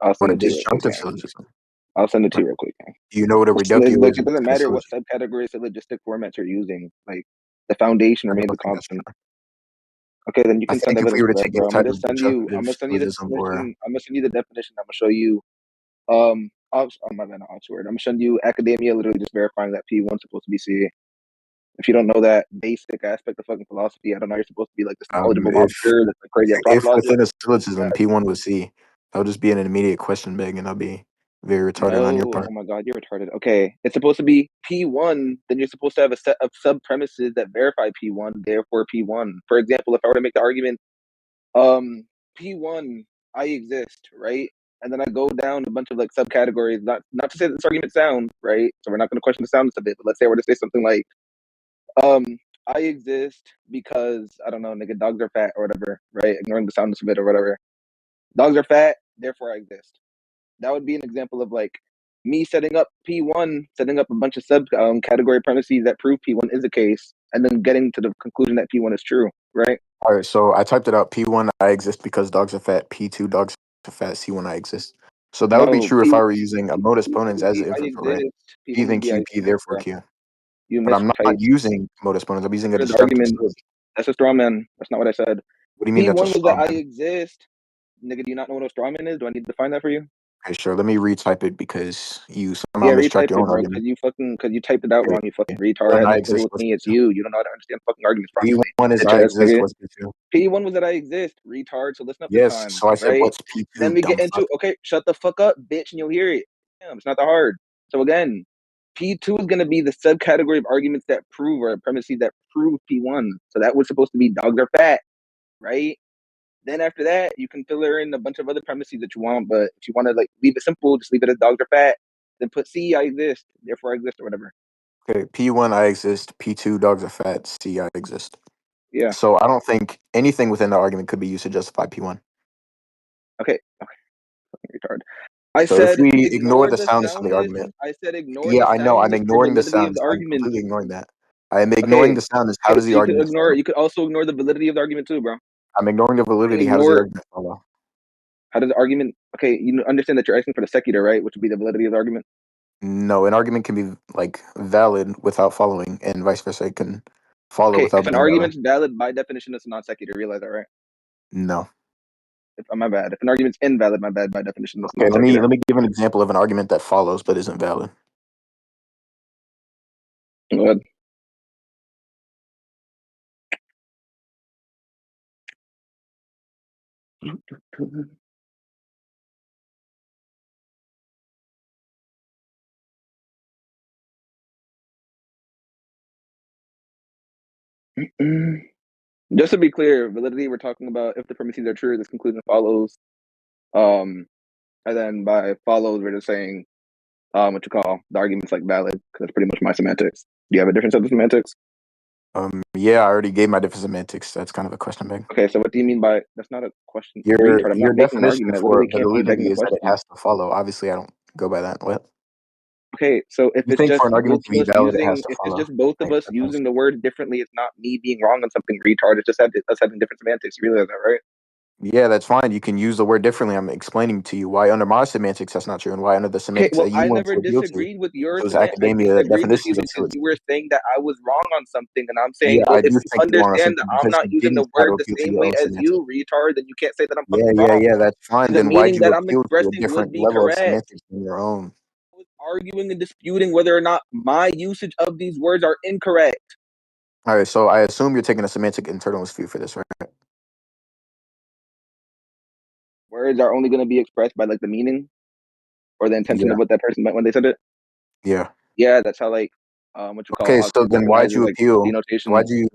I'll or send a it to you real quick. disjunctive syllogism? I'll send it to you real quick. Do you know what a reductio Like, is? it doesn't matter what subcategory syllogistic formats you're using. Like, the foundation remains a constant. Okay, then you can send that if we were to thread, take bro. a type of destructive I'm gonna send you the syllogism or definition. I'm gonna send you the definition. I'm gonna show you. My bad, not Oxford. I'm gonna send you academia, literally just verifying that P1's supposed to be C. If you don't know that basic aspect of fucking philosophy, I don't know. You're supposed to be like this knowledgeable monster that's like crazy at prop if logic. within a syllogism P1 was C, that would just be an immediate question beg, and I'll be very retarded on your part. Oh my god, you're retarded. Okay, it's supposed to be P1. Then you're supposed to have a set of sub premises that verify P1. Therefore, P1. For example, if I were to make the argument, P1, I exist, right? And then I go down a bunch of like subcategories. Not to say that this argument sound right. So we're not going to question the soundness of it. But let's say we're to say something like, I exist because I don't know, nigga, dogs are fat or whatever, right? Ignoring the soundness of it or whatever. Dogs are fat, therefore I exist. That would be an example of like me setting up P1, setting up a bunch of sub category premises that prove P1 is the case, and then getting to the conclusion that P1 is true, right? All right, so I typed it out. P1, I exist because dogs are fat. P2, dogs are fat. C1, I exist. So that would be true if I were using a modus ponens as an inference, right? P then Q, P, therefore Q. But I'm not using modus ponens. I'm using a destructive syllogism. That's a straw man. That's not what I said. What do you mean that's a straw straw man? I exist. Nigga, do you not know what a straw man is? Do I need to define that for you? Okay, sure. Let me retype it because you somehow mistyped your own argument. Because you typed it out wrong, you fucking retard. Then Has I nothing to do exist. with me, it's you. You don't know how to understand fucking arguments properly. P1 is I exist. What's P2? P1 was that I exist, retard. So listen up this Yes, time. so I said, right? what's P2? Then we get into, okay, shut the fuck up, bitch, and you'll hear it. Damn, it's not that hard. So again, P2 is going to be the subcategory of arguments that prove, or premises that prove P1. So that was supposed to be dogs are fat, right? Then after that, you can fill in a bunch of other premises that you want. But if you want to like leave it simple, just leave it as dogs are fat. Then put C, I exist, therefore I exist, or whatever. Okay, P1, I exist. P2, dogs are fat. C, I exist. Yeah. So I don't think anything within the argument could be used to justify P1. Okay. Fucking retard. I So said if we ignore the soundness of the soundness. argument. I said ignore Yeah, the I know. I'm soundness or ignoring the validity of sounds. the I'm argument. completely ignoring that. I am ignoring the soundness. How does the argument follow? You could also ignore the validity of the argument too, bro. I'm ignoring the validity. How does the argument follow? How does the argument? Okay, you understand that you're asking for the secular, right? Which would be the validity of the argument. No, an argument can be like valid without following, and vice versa. It can follow without if an being argument's valid by definition, it's non secular. Realize that, right? No. My bad. If an argument's invalid, my bad by definition, it's Okay, non secular. let me give an example of an argument that follows but isn't valid. Go ahead. Just to be clear, validity, we're talking about if the premises are true, this conclusion follows. And then by follows, we're just saying what you call the argument's like valid, because that's pretty much my semantics. Do you have a different set of semantics? Yeah, I already gave my different semantics. That's kind of a question, big. Okay, so what do you mean by that's not a question? Your definition for validity is that it has to follow. Obviously, I don't go by that. What? Okay, so if you think for an argument to be valid, it has to if follow. it's just both of us using the word differently, it's not me being wrong on something, retard. It's just us having different semantics. You realize that, right? Yeah, that's fine. You can use the word differently. I'm explaining to you why under my semantics that's not true, and why under the semantics that you want to appeal to, with your those academia definitions of because you were saying that I was wrong on something, and I'm saying, yeah, well, I if do you think you are understand that I'm not using the word the same way as you, retard, then you can't say that I'm fucking wrong. Yeah, that's fine. Then why'd you appeal to a different level of correct. semantics than your own? I was arguing and disputing whether or not my usage of these words are incorrect. All right, so I assume you're taking a semantic internalist view for this, right? Words are only going to be expressed by like the meaning or the intention of what that person meant when they said it. Yeah. Yeah, that's how like what you call. Okay, so then why'd you appeal? Denotation. Why'd you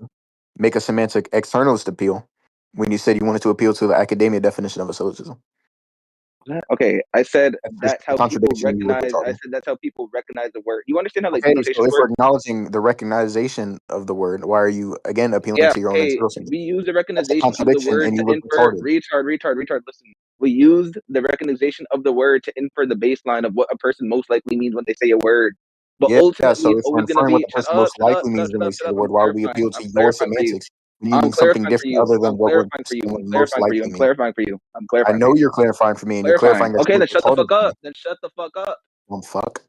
make a semantic externalist appeal when you said you wanted to appeal to the academia definition of a syllogism? Okay, I said that's how people recognize. I said that's how people recognize the word. You understand how like denotation works? If we're acknowledging the recognition of the word, why are you again appealing to your own internal semantics? We use the recognition of the word to infer. Retard. Listen, we used the recognition of the word to infer the baseline of what a person most likely means when they say a word. But ultimately, so it's if we're always going to be what the person most likely means when they say the word, why would we appeal to your semantics Meaning something different other than what would someone most likely mean. I know you're clarifying for me, and you're clarifying that. Okay, then shut the fuck up. Then shut the fuck up. Fuck.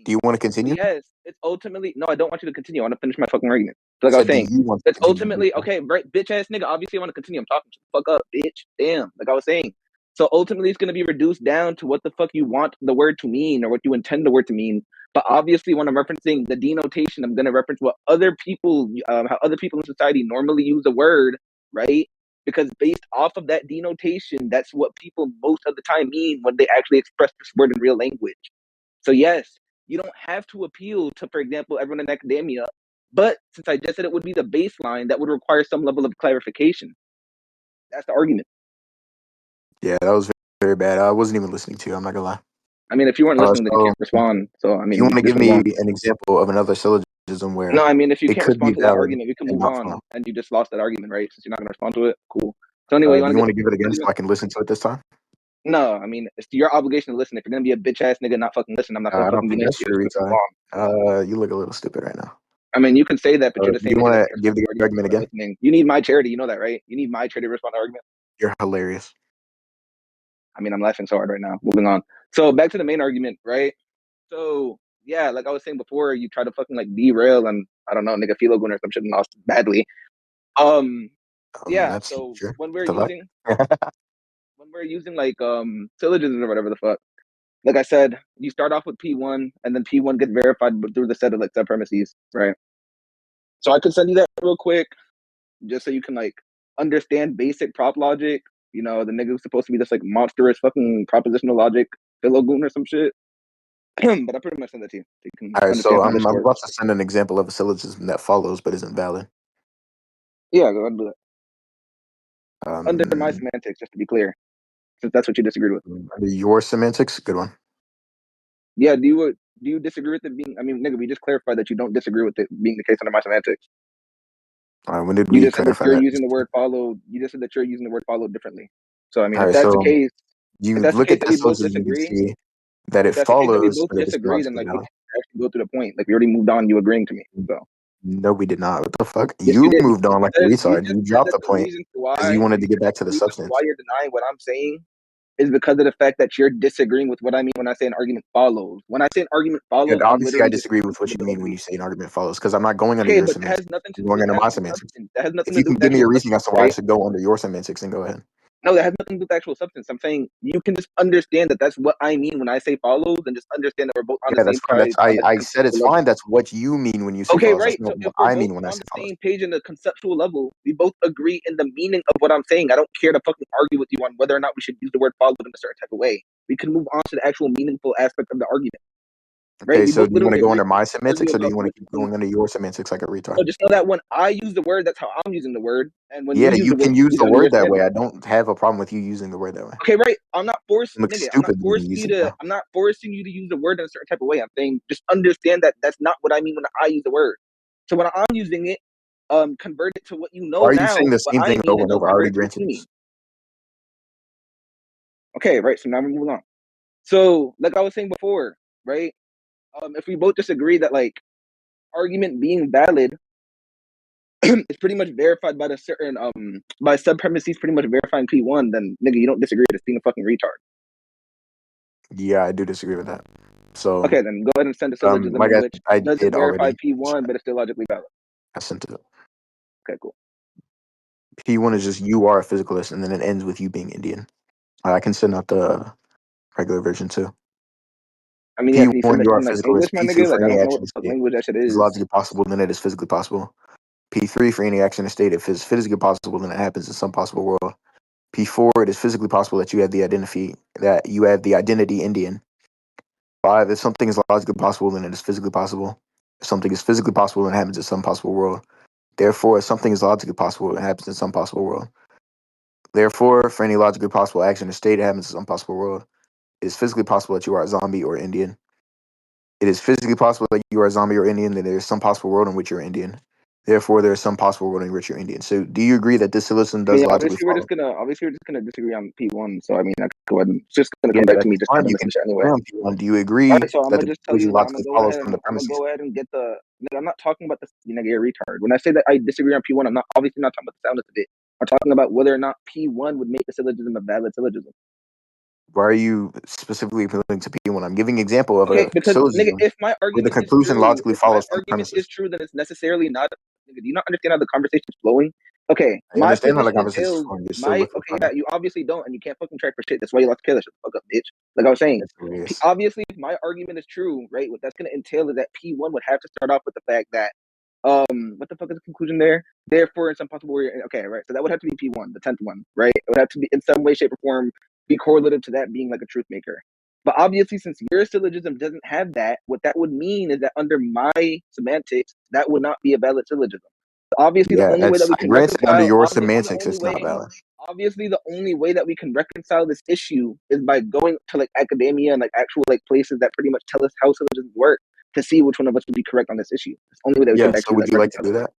Do you want to continue? Yes, it's ultimately no. I don't want you to continue. I want to finish my fucking argument. Like I was saying, it's ultimately okay, right? Bitch ass nigga. Obviously, I want to continue. I'm talking. Shut the fuck up, bitch. Damn. Like I was saying. So ultimately, it's gonna be reduced down to what the fuck you want the word to mean or what you intend the word to mean. But obviously, when I'm referencing the denotation, I'm gonna reference what other people, how other people in society normally use the word, right? Because based off of that denotation, that's what people most of the time mean when they actually express this word in real language. So yes, you don't have to appeal to, for example, everyone in academia. But since I just said it would be the baseline, that would require some level of clarification. That's the argument. Yeah, that was very bad. I wasn't even listening to you. I'm not gonna lie. I mean, if you weren't listening, then you can't respond. So, I mean, you want to give me an example of another syllogism where no, I mean, if you can't respond to that valid argument, we can move on. And you just lost that argument, right? Since you're not going to respond to it, cool. So anyway, you want to give it again so I can listen to it this time? No, I mean, it's your obligation to listen. If you're gonna be a bitch ass nigga and not fucking listen, I'm not gonna fucking be nice to you. You look a little stupid right now. I mean, you can say that, but you're the same. You want to give the argument again? Listening. You need my charity. You know that, right? You need my charity to respond to argument. You're hilarious. I mean, I'm laughing so hard right now. Moving on. So back to the main argument, right? So yeah, like I was saying before, you try to fucking like derail and I don't know, nigga Philo Gun or some shit and lost badly. Yeah. So sure. when we're using like syllogisms or whatever the fuck, like I said, you start off with P1 and then P1 gets verified through the set of like subpremises, right? So I could send you that real quick, just so you can like understand basic prop logic. You know, the nigga was supposed to be this like monstrous fucking propositional logic Philogoon or some shit. But I pretty much send that to you. So you can all right, understand so I'm about to send an example of a syllogism that follows but isn't valid. Yeah, go ahead and do it. Under my semantics, just to be clear, since that's what you disagreed with. Under your semantics, good one. Yeah, do you disagree with it being? I mean, nigga, we just clarified that you don't disagree with it being the case under my semantics. When did we clarify that? You're using the word follow. You just said that you're using the word follow differently. So I mean, if that's the case, you look at that syllogism, you see that it follows, but it is then like we actually go to the point. Like we already moved on. You agreeing to me? So no, we did not. What the fuck? Yes, you moved on like a retard. You dropped the point because you wanted to get back to the substance. Why you're denying what I'm saying is because of the fact that you're disagreeing with what I mean when I say an argument follows. When I say an argument follows, obviously I disagree with what you mean when you say an argument follows, because I'm not going under your semantics. That has nothing to do with my semantics. That has nothing if you can give me a reason as to why I should go under your semantics, then go ahead. No, that has nothing to do with actual substance. I'm saying you can just understand that that's what I mean when I say follows, and just understand that we're both on the same page. I said it's fine. That's what you mean when you say follows. Right. So if we're both on the same page in the conceptual level, we both agree in the meaning of what I'm saying. I don't care to fucking argue with you on whether or not we should use the word follow in a certain type of way. We can move on to the actual meaningful aspect of the argument. Okay, right? So do you want to go under my semantics, or do you want to keep going under your semantics like a retard? No, just know that when I use the word, that's how I'm using the word. And when you can use the word that way. I don't have a problem with you using the word that way. Okay, right. I'm not forcing you to use the word in a certain type of way. I'm saying just understand that that's not what I mean when I use the word. So when I'm using it, convert it to what you know. Why are you saying the same thing over and over? I already granted this. Okay, right. So now we're moving on. So like I was saying before, right? If we both disagree that like argument being valid it's pretty much verified by the certain by subpremises pretty much verifying P1, then nigga, you don't disagree with being a fucking retard. Yeah, I do disagree with that. So okay, then go ahead and send a syllogism in which doesn't verify P1, but it's still logically valid. I sent it. Okay, cool. P1 is just you are a physicalist, and then it ends with you being Indian. I can send out the regular version too. I mean, P1, you are a physicalist. P2, for any action language that shit is. Is logically possible, then it is physically possible. P3, for any action or state, if it's physically possible, then it happens in some possible world. P4, it is physically possible that you have the identity Indian. 5, if something is logically possible, then it is physically possible. If something is physically possible, then it happens in some possible world. Therefore, if something is logically possible, it happens in some possible world. Therefore, for any logically possible action or state, it happens in some possible world. It is physically possible that you are a zombie or Indian. It is physically possible that you are a zombie or Indian, then there is some possible world in which you're Indian. Therefore, there is some possible world in which you're Indian. So, do you agree that this syllogism does logically follow? Obviously, we're just gonna disagree on P1. So, I mean, go ahead. It's just gonna come back to me. Just you can anyway. P1. Do you agree so I'm that gonna the just tell you. logically follows from the premises? I'm gonna go ahead and get the I'm not talking about the nigga retard. When I say that I disagree on P1, I'm not obviously not talking about the soundness of it. I'm talking about whether or not P1 would make the syllogism a valid syllogism. Why are you specifically appealing to P1? I'm giving an example of Okay, a because nigga, syllogism if my where the argument is conclusion true, logically follows from premises. then it's necessarily not. Nigga, do you not understand how the conversation is flowing? Okay, I my understand how the position conversation is entails flowing. You're still my. looking Okay, for yeah, you obviously don't, and you can't fucking track for shit. That's why you lost Killer. Shut the fuck up, bitch. Like I was saying, that's hilarious. obviously, if my argument is true, right? What that's gonna entail is that P1 would have to start off with the fact that what the fuck is the conclusion there? Therefore, in some possible way, okay, right. So that would have to be P1, the 10th one, right? It would have to be in some way, shape, or form be correlative to that being like a truth maker. But obviously, since your syllogism doesn't have that, what that would mean is that under my semantics, that would not be a valid syllogism. Obviously, the Yeah, only way that that's we I can grant that under reconcile, your obviously, the semantics, only it's way, not valid. obviously, the only way that we can reconcile this issue is by going to like academia and like actual like places that pretty much tell us how syllogisms work to see which one of us would be correct on this issue. It's the only way that we Yeah, can so actually would like you like to reconcile do it. that?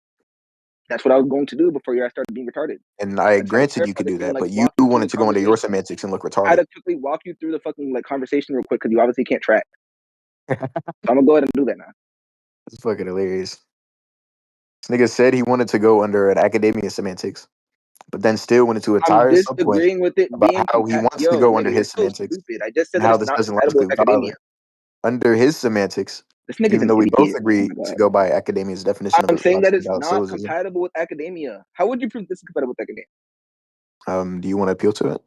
That's what I was going to do before you started being retarded. And I I tried to granted you clarify could this do and that, like but you walk you through the wanted to go into your conversation. semantics and look I had retarded. to quickly walk you through the fucking like conversation real quick because you obviously can't track. So I'm gonna go ahead and do that now. It's fucking hilarious. This nigga said he wanted to go under an academia semantics, but then still went into a I'm entire subpoint disagreeing with it about being how he wants to yo, go under nigga, you're his so semantics stupid. I just said and that how it's this not doesn't compatible logically with academia. follow. Under his semantics, This nigga's even an though we both idiot. Oh agree my to god. go by academia's definition of I'm a saying that logically it's valid not syllogism, compatible with academia. How would you prove this is compatible with academia? do you want to appeal to it?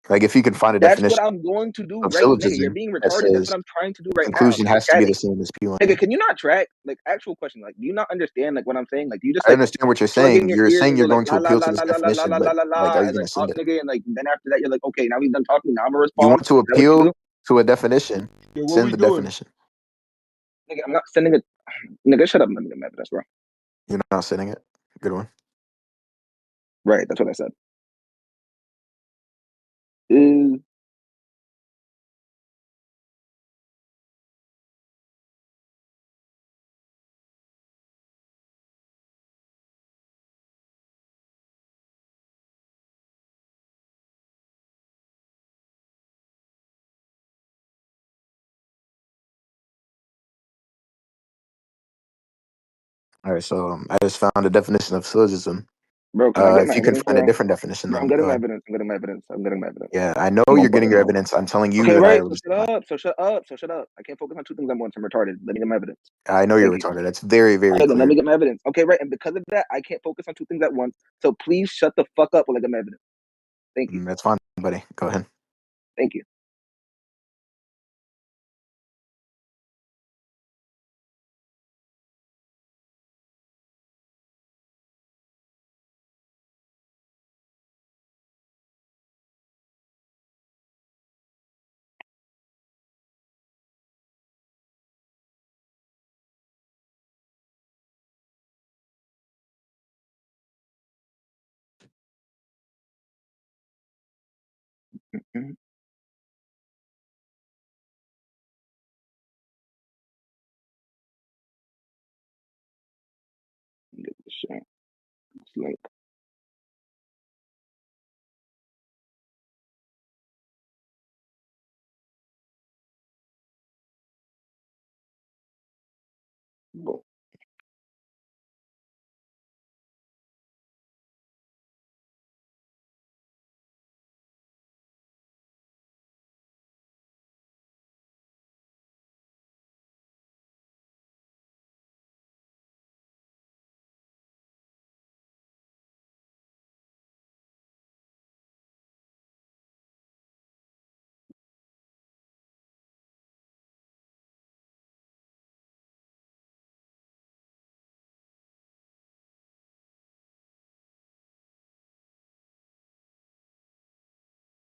Like, if you can find a That's what definition I'm going to do of right, nigga. You're syllogism being that retarded. That's says what I'm trying to do the right now. conclusion Nigga, has to be the chatting. same as Nigga, P1. can you not track? Like, actual question. Like, do you not understand like what I'm saying? Like, do you just I like understand what you're plug in saying. your You're ears saying and go you're like going to la la appeal la to la this la la la definition, la but la la like, la are you and going like to talk send it? nigga and like then after that you're like okay now he's done talking now I'm gonna You respond. want to Is that what you appeal do? to a definition, Yeah, what send we the doing? definition. Nigga, I'm not sending it. Nigga, shut up. Let me get mad at us, bro. You're not sending it. Good one. Right, that's what I said. Is All right, so I just found a definition of syllogism. bro? Can I get If my you can evidence, find a bro? different definition, Bro, I'm then getting go my ahead. evidence. I'm getting my evidence. I'm getting my evidence. Yeah, I know Come on, you're brother. getting your evidence. I'm telling you Okay, that I right. So was. shut up. So shut up. So shut up. I can't focus on two things at once. I'm retarded. Let me get my evidence. I know Thank you're you. retarded. That's very, All very right, then let me clear. get my evidence. Okay, right. And because of that, I can't focus on two things at once. So please shut the fuck up while I get my evidence. Thank you. That's fine, buddy. Go ahead. Thank you. Mhm. Get this shit. It's like, boom.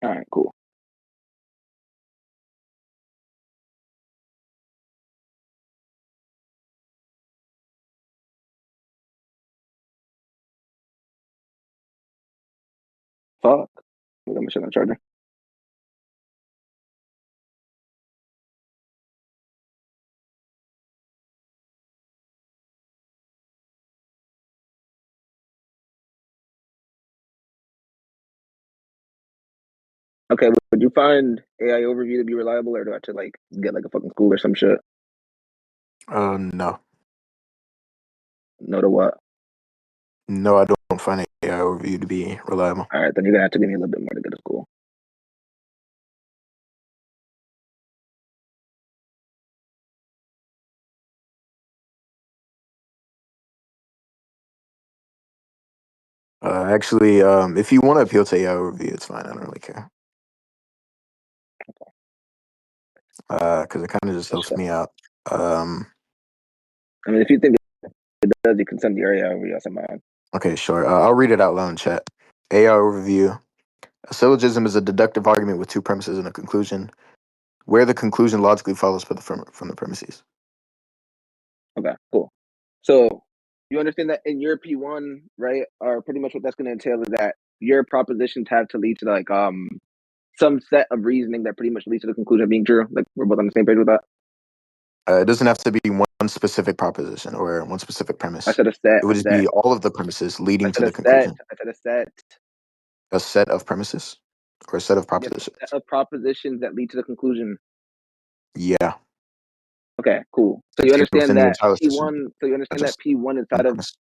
All right, cool. Fuck. I got my shit on charger. Okay, would you find AI overview to be reliable, or do I have to like get like a fucking school or some shit? No. No to what? No, I don't find AI overview to be reliable. All right, then you're gonna have to give me a little bit more to get to school. Actually, if you want to appeal to AI overview, it's fine. I don't really care. Because it kind of just helps me out. I mean, if you think it does, you can send the area overview or something. Okay, sure. I'll read it out loud in chat. AI overview. A syllogism is a deductive argument with two premises and a conclusion, where the conclusion logically follows from the premises. Okay, cool. So you understand that in your P1, right? Or pretty much what that's going to entail is that your propositions have to lead to like some set of reasoning that pretty much leads to the conclusion of being true. Like we're both on the same page with that. It doesn't have to be one specific proposition or one specific I premise. said a set, It would just be all of the premises leading to the conclusion. I said a set. A set of premises or a set of Yes, a propositions. set of propositions that lead to the conclusion. Yeah. Okay, cool. So you Contained understand within the that entire system, P1. So you not understand that just P1 one inside of premise.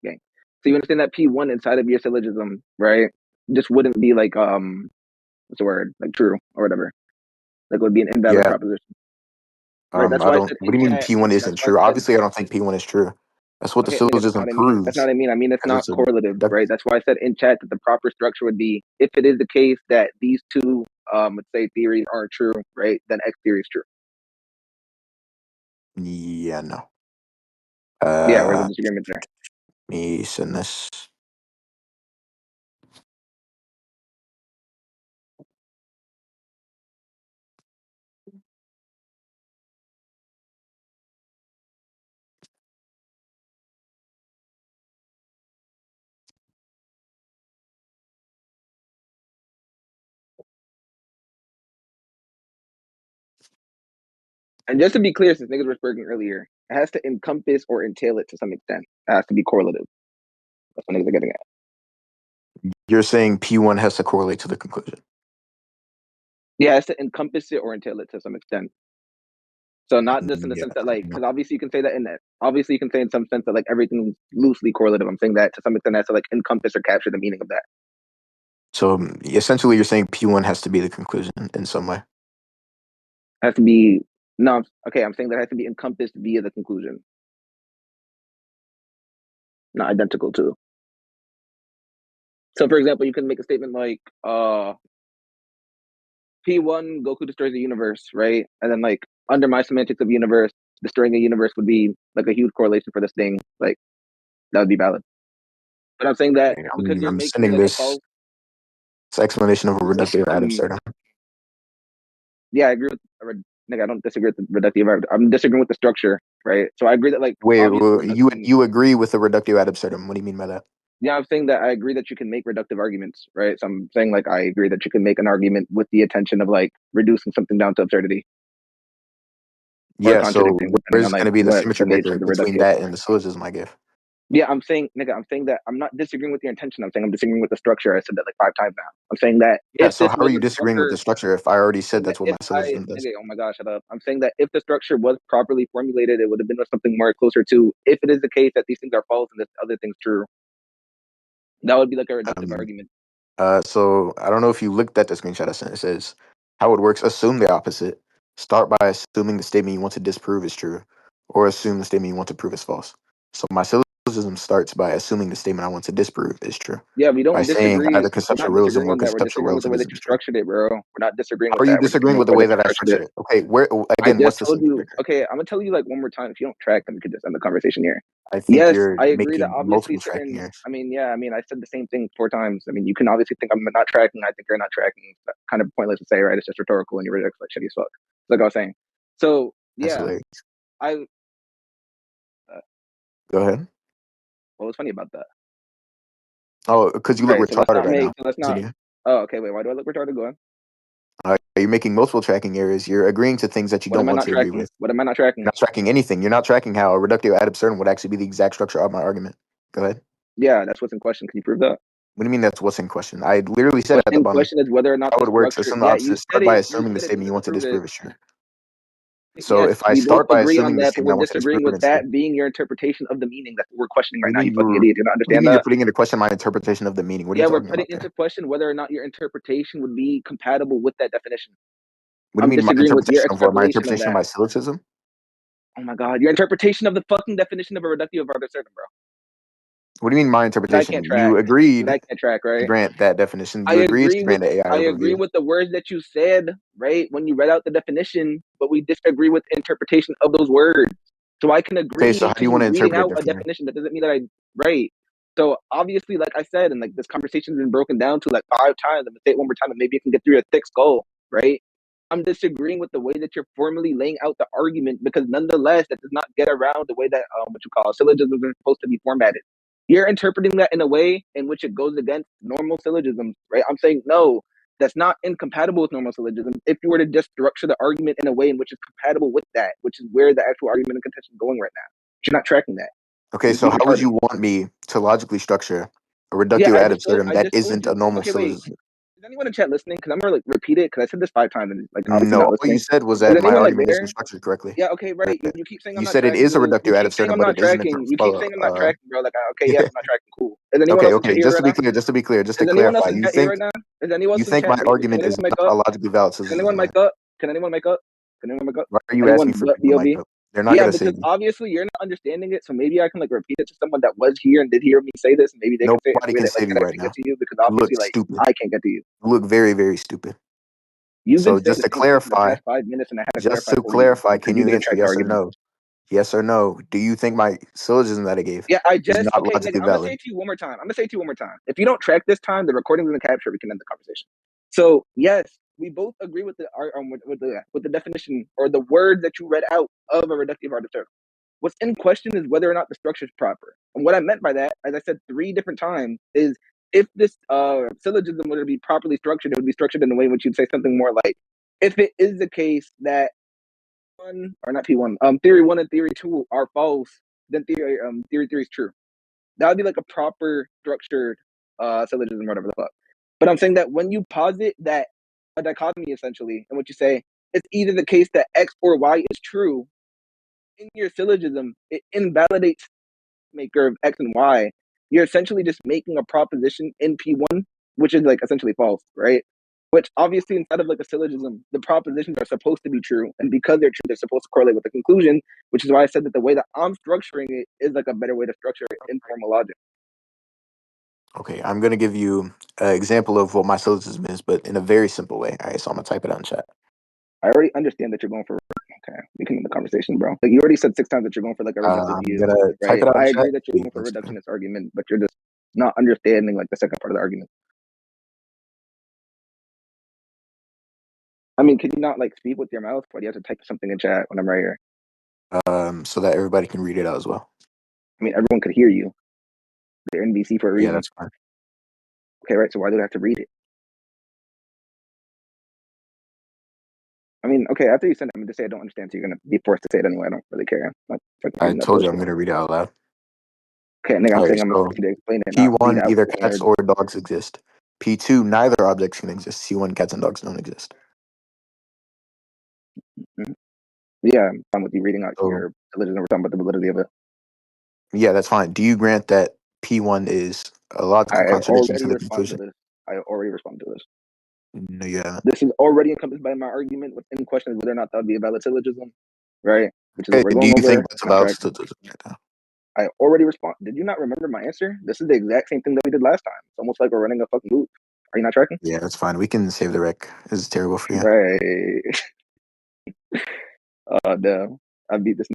okay. So you understand that P1 inside of your syllogism, right? Just wouldn't be like what's the word? Like true or whatever. Like it would be an invalid Yeah. proposition. Right. That's I why I don't. said What in do you mean chat. P1 That's isn't why I true? said Obviously, I don't think P1 is true. That's what the okay, nigga, that's not syllogism what I mean. That's not proves. what I mean. I mean it's Because not it's a correlative, right? deductive. That's why I said in chat that the proper structure would be if it is the case that these two let's say theories are true, right? Then X theory is true. Yeah. No. Yeah, where's the Uh, disagreement there? me send this. And just to be clear, since niggas were speaking earlier, it has to encompass or entail it to some extent. It has to be correlative. That's what niggas are getting at. You're saying P1 has to correlate to the conclusion. Yeah, it has to encompass it or entail it to some extent. So not just in the Yeah. sense that like, because obviously you can say that in that. Obviously you can say in some sense that like everything's loosely correlative. I'm saying that to some extent it has to like encompass or capture the meaning of that. So essentially, you're saying P1 has to be the conclusion in some way. It has to be no. Okay, I'm saying that it has to be encompassed via the conclusion, not identical to. So for example, you can make a statement like, P1 Goku destroys the universe, right? And then like under my semantics of universe, destroying a universe would be like a huge correlation for this thing. Like that would be valid. But I'm saying that because you're I'm making sending like a this. false. It's explanation of a You're reductive making, adversarial. yeah, I agree with. Nigga, I don't disagree with the reductive. I'm disagreeing with the structure, right? So I agree that like Wait, obviously you agree with the reductive ad absurdum? What do you mean by that? yeah, I'm saying that I agree that you can make reductive arguments, right? So I'm saying like I agree that you can make an argument with the intention of like reducing something down to absurdity or Yeah. So contradicting, depending on where's going like to be the what symmetry the nature breaker of the between reductive. that and the syllogism I gave? Yeah, I'm saying, nigga, I'm saying that I'm not disagreeing with your intention. I'm saying I'm disagreeing with the structure. I said that like 5 times now. I'm saying that Yeah. if So this how are was you a disagreeing with proper, the structure if I already said saying that that's what if my syllogism does? nigga, oh my gosh, shut up. I'm saying that if the structure was properly formulated, it would have been something more closer to if it is the case that these things are false and this other thing's true. That would be like a reductive Um, argument. so I don't know if you looked at the screenshot I sent. It says how it works. Assume the opposite. Start by assuming the statement you want to disprove is true, or assume the statement you want to prove is false. So my syllogism starts by assuming the statement I want to disprove is true, Yeah, we by don't saying disagree. either We're conceptual not realism disagreeing or on that. We're conceptual disagreeing with the way that relativism you is true. structured it, bro. We're not disagreeing How with are you that. We're disagreeing disagreeing with with the the way way that you that I structured it. structured it? Okay, where I again? What's just the told symmetry you. breaker? Okay, I'm gonna tell you like one more time. If you don't track, then we could just end the conversation here. I think Yes, you're I agree that making obviously multiple tracking certain. errors. I mean, yeah, I mean, I said the same thing 4 times. I mean, you can obviously think I'm not tracking. I think you're not tracking. It's kind of pointless to say, right? It's just rhetorical, and you're like shitty as fuck. Like I was saying. So That's yeah, hilarious. I. Go ahead. What was funny about that? Oh, because you All look right, so let's retarded not right make. now. So let's not. Continue. Oh, okay. Wait, why do I look retarded? Go on. You're making multiple tracking errors. You're agreeing to things that you What don't am I want not to agree tracking? with. What am I not You're tracking? not tracking anything. You're not tracking how a reductive ad absurdum would actually be the exact structure of my argument. Go ahead. Yeah, that's what's in question. Can you prove that? What do you mean that's what's in question? I literally said What's at the in bottom question is whether or not how the it works. structure. Assume the Yeah, you opposite. said Start by it. You assuming the said it, but you statement you didn't want to prove it. disprove is true. So if I start by assuming the same, we're then what's disagreeing with discrepancy? that being your interpretation of the meaning. That's what we're questioning What right do now. you You mean fucking idiot. You don't what do you understand mean you're that? putting into question my interpretation of the meaning? What are you We're talking putting about there? into question whether or not your interpretation would be compatible with that definition. What do you I'm mean my disagreeing with your interpretation of what? My extrapolation of interpretation of that. my syllogism? Oh my god, your interpretation of the fucking definition of a reductive of adversarial, bro. What do you mean my That I interpretation? can't track. You agreed That I can't track, to right? grant that definition. I You agreed to agree with grant the AI I agree overview. with the words that you said, right? When you read out the definition, but we disagree with the interpretation of those words. So I can agree Okay, so how do to you you want to reading interpret it out a differently? definition. That doesn't mean that I right. So obviously, like I said, and like this conversation's been broken down to like 5 times. I'm gonna say it one more time, and maybe you can get through your thick skull, right? I'm disagreeing with the way that you're formally laying out the argument because nonetheless, that does not get around the way that what you call syllogisms are supposed to be formatted. You're interpreting that in a way in which it goes against normal syllogisms, right? I'm saying no, that's not incompatible with normal syllogisms. If you were to just structure the argument in a way in which is compatible with that, which is where the actual argument and contention is going right now. But you're not tracking that. Okay, You so keep how would retarding. you want me to logically structure a Yeah, reductio ad absurdum I that just told isn't a you. normal Okay, wait. syllogism? Is anyone in chat listening? Because I'm gonna like repeat it because I said this 5 times and like obviously No, not all you listening. said was Is that my anyone like argument isn't there? structured correctly. Yeah, okay, right. That- You keep saying I'm You not said it tracking, is a dude. You reductio ad keep saying absurdum, I'm but not it isn't a tracking. You keep saying I'm not tracking, bro. Like, okay, yes, yeah. I'm not tracking. Cool. Is anyone Okay, else in chat okay. here Just right to be now? clear, just to Is anyone else clarify, in chat here right now? Is anyone you else in think chat? my Can argument is anyone mic not up? a logically valid Can anyone syllogism, mic right? up? Can anyone mic up? Can anyone mic up? Why are you Anyone asking for but people to mic BOB? up? They're not Yeah, gonna say because obviously you're not understanding it, so maybe I can like repeat it to someone that was here and did hear me say this, and maybe they can say it in a nobody way can that like save could you right actually now. get to you because You look obviously like stupid. I can't get to you. You look very, very stupid. You've been So saying just the to same thing for the clarify, past 5 minutes, and I had to just clarify to for you clarify, because can you you didn't answer track the yes or argument. no? Yes or no? Do you think my syllogism that I gave Yeah, I is just not okay, nigga. logically I'm gonna say valid? it to you one more time. I'm gonna say it to you one more time. If you don't track this time, the recording's gonna capture. We can end the conversation. So yes, we both agree with the with the definition or the word that you read out of a reductive article. What's in question is whether or not the structure is proper. And what I meant by that, as I said 3 different times, is if this syllogism were to be properly structured, it would be structured in a way in which you'd say something more like, if it is the case that one or not P1, theory 1 and theory 2 are false, then theory 3 is true. That would be like a proper structured syllogism or whatever the fuck. But I'm saying that when you posit that a dichotomy essentially, and what you say, it's either the case that X or Y is true, in your syllogism, it invalidates maker of X and Y. You're essentially just making a proposition in P1, which is like essentially false, right? Which obviously inside of like a syllogism, the propositions are supposed to be true. And because they're true, they're supposed to correlate with the conclusion, which is why I said that the way that I'm structuring it is like a better way to structure it in formal logic. Okay, I'm gonna give you an example of what my syllogism is, but in a very simple way. All right, so I'm gonna type it out in chat. I already understand that you're going for okay. We can end the conversation, bro. Like you already said 6 times that you're going for like a reductive I'm view, gonna type right? it out in I chat. agree that So you're you going for can a see it. reductionist argument, but you're just not understanding like the second part of the argument. I mean, can you not like speak with your mouth? Why do you have to type something in chat when I'm right here? So that everybody can read it out as well. I mean, everyone could hear you. They're NBC for a Yeah, reason. that's fine. Okay, right. So why do they have to read it? I mean, okay. After you send it, I'm just say I don't understand. So you're gonna be forced to say it anyway. I don't really care. I'm not fucking I reading that told you I'm bullshit. gonna read it out loud. Okay, nigga, I'm All right, saying I'm gonna so force you to explain it, not read P1, out either one cats word. or dogs exist. P2, neither objects can exist. C1, cats and dogs don't exist. Mm-hmm. Yeah, I'm fine with you reading out So your religion. We're talking about the validity of it. yeah, that's fine. Do you grant that P1 is a logical I contradiction to already the responded to conclusion? this. I already responded to this. No, you haven't. This is already encompassed by my argument. What's in question is whether or not that would be a valid syllogism, right? Which is what Okay, we're do going you think over. that's a Not valid tracking. syllogism right now? I already responded. Did you not remember my answer? This is the exact same thing that we did last time. It's almost like we're running a fucking loop. Are you not tracking? Yeah, that's fine. We can save the rec. This is terrible for you. Right. Damn. I beat this